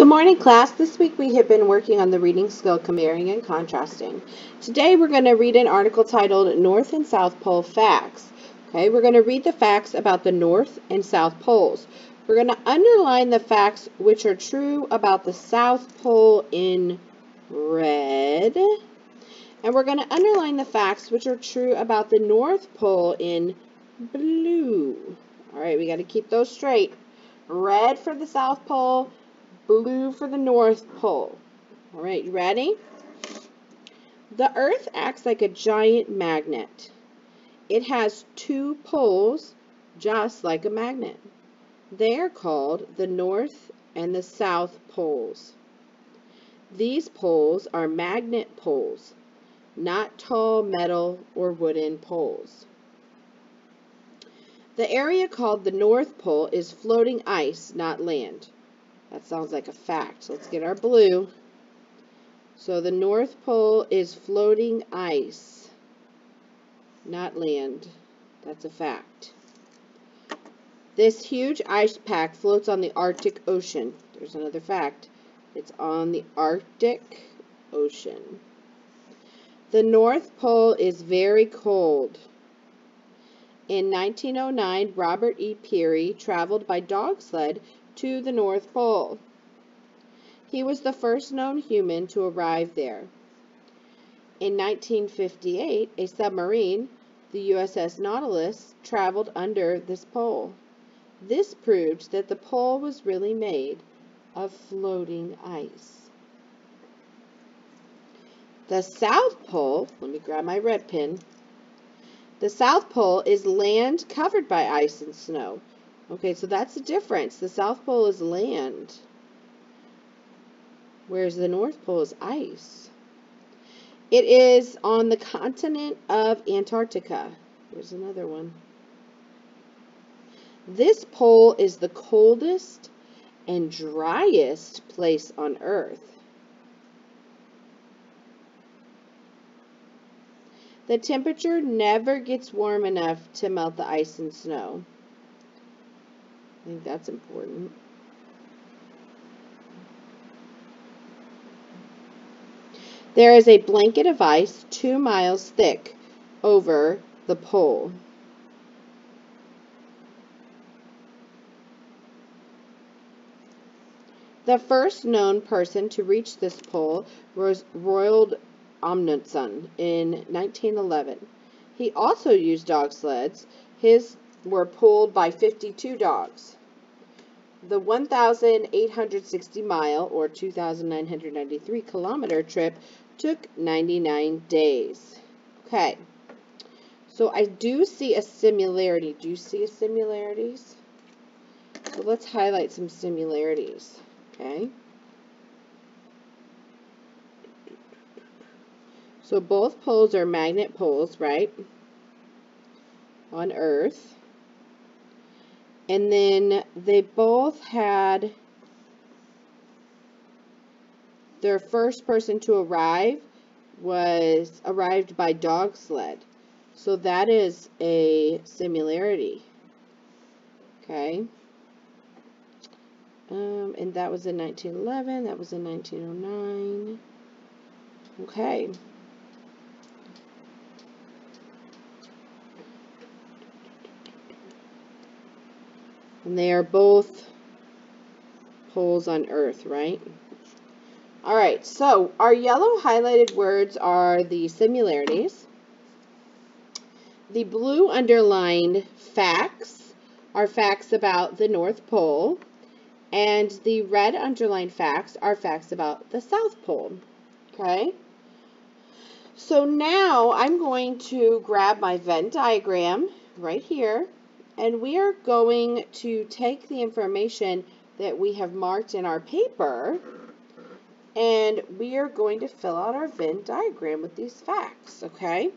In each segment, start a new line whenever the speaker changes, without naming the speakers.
Good morning, class. This week we have been working on the reading skill comparing and contrasting. Today we're going to read an article titled North and South Pole Facts. Okay, we're going to read the facts about the North and South Poles. We're going to underline the facts which are true about the South Pole in red. And we're going to underline the facts which are true about the North Pole in blue. All right, we got to keep those straight. Red for the South Pole, blue for the North Pole. All right, you ready? The Earth acts like a giant magnet. It has two poles, just like a magnet. They are called the North and the South Poles. These poles are magnet poles, not tall metal or wooden poles. The area called the North Pole is floating ice, not land. That sounds like a fact. Let's get our blue. So the North Pole is floating ice, not land. That's a fact. This huge ice pack floats on the Arctic Ocean. There's another fact. It's on the Arctic Ocean. The North Pole is very cold. In 1909, Robert E. Peary traveled by dog sled to the North Pole. He was the first known human to arrive there. In 1958, a submarine, the USS Nautilus, traveled under this pole. This proved that the pole was really made of floating ice. The South Pole, let me grab my red pen. The South Pole is land covered by ice and snow. Okay, so that's the difference. The South Pole is land, whereas the North Pole is ice. It is on the continent of Antarctica. Here's another one. This pole is the coldest and driest place on Earth. The temperature never gets warm enough to melt the ice and snow. I think that's important. There is a blanket of ice 2 miles thick over the pole. The first known person to reach this pole was Roald Amundsen in 1911. He also used dog sleds. His were pulled by 52 dogs. The 1,860 mile or 2,993 kilometer trip took 99 days. Okay, so I do see a similarity. Do you see similarities? So let's highlight some similarities. Okay. So both poles are magnet poles, right? On Earth. And then they both had their first person to arrived by dog sled. So that is a similarity. Okay. And that was in 1911. That was in 1909. Okay. And they are both poles on Earth, right? All right, so our yellow highlighted words are the similarities. The blue underlined facts are facts about the North Pole. And the red underlined facts are facts about the South Pole. Okay? So now I'm going to grab my Venn diagram right here. And we are going to take the information that we have marked in our paper, and we are going to fill out our Venn diagram with these facts, okay?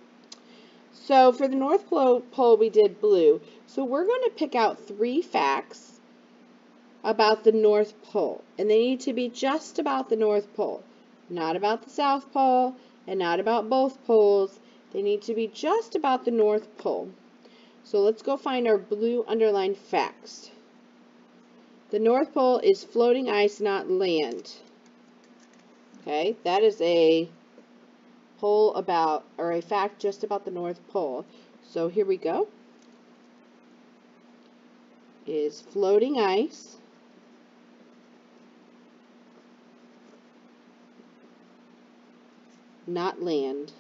So for the North Pole, we did blue. So we're going to pick out 3 facts about the North Pole, and they need to be just about the North Pole, not about the South Pole, and not about both poles. They need to be just about the North Pole. So let's go find our blue underlined facts. The North Pole is floating ice, not land. Okay, that is a pole about, or a fact just about the North Pole. So here we go. Is floating ice, not land.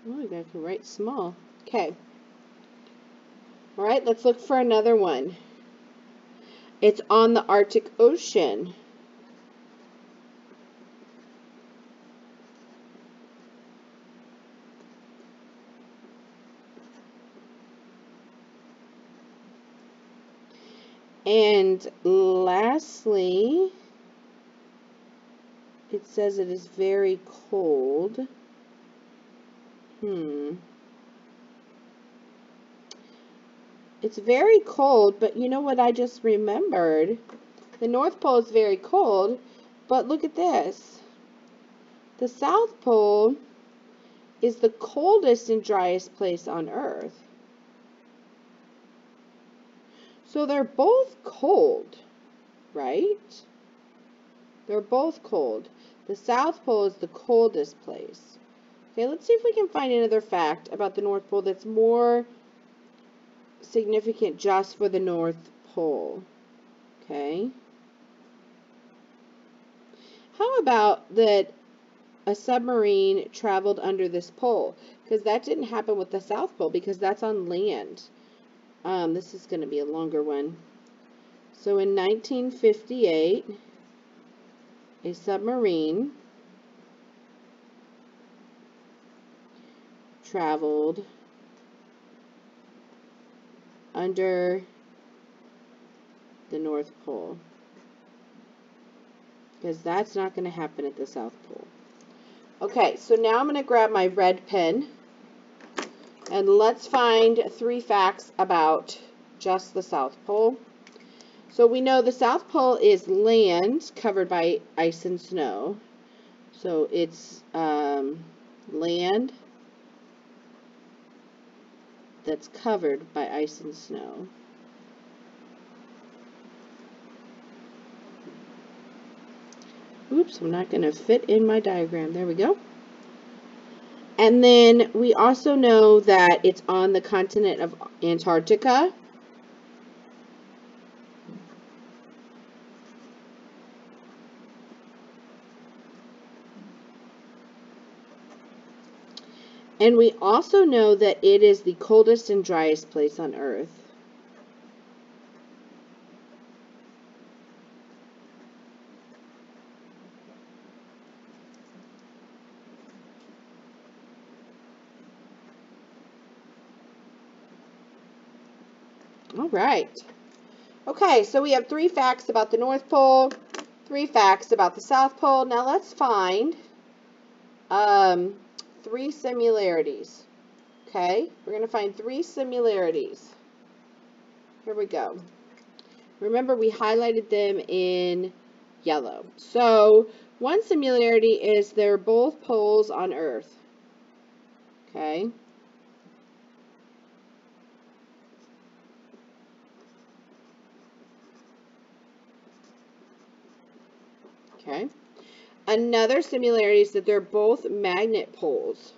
Oh, I can write small. Okay. All right, let's look for another one. It's on the Arctic Ocean. And lastly, it says it is very cold. It's very cold, but you know what I just remembered? The North Pole is very cold, but look at this. The South Pole is the coldest and driest place on Earth. So they're both cold, right? They're both cold. The South Pole is the coldest place. Okay, let's see if we can find another fact about the North Pole that's more significant just for the North Pole. Okay. How about that a submarine traveled under this pole? Because that didn't happen with the South Pole because that's on land. This is going to be a longer one. So in 1958, a submarine traveled under the North Pole. Because that's not going to happen at the South Pole. Okay, so now I'm going to grab my red pen and let's find 3 facts about just the South Pole. So we know the South Pole is land covered by ice and snow. So it's land that's covered by ice and snow. Oops, I'm not going to fit in my diagram. There we go. And then we also know that it's on the continent of Antarctica. And we also know that it is the coldest and driest place on Earth. All right. Okay, so we have 3 facts about the North Pole, 3 facts about the South Pole. Now let's find 3 similarities. Okay, we're going to find 3 similarities. Here we go. Remember, we highlighted them in yellow. So, one similarity is they're both poles on Earth. Okay. Okay. Another similarity is that they're both magnet poles.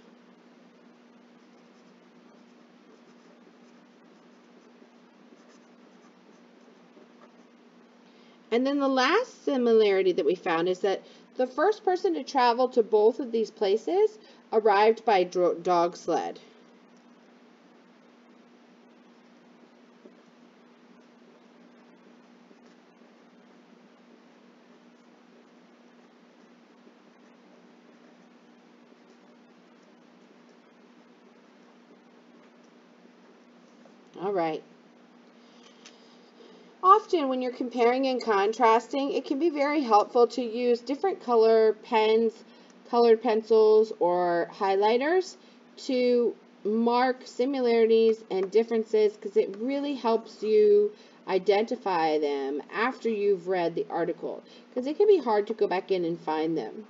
And then the last similarity that we found is that the first person to travel to both of these places arrived by dog sled. All right. Often when you're comparing and contrasting, it can be very helpful to use different color pens, colored pencils, or highlighters to mark similarities and differences because it really helps you identify them after you've read the article because it can be hard to go back in and find them.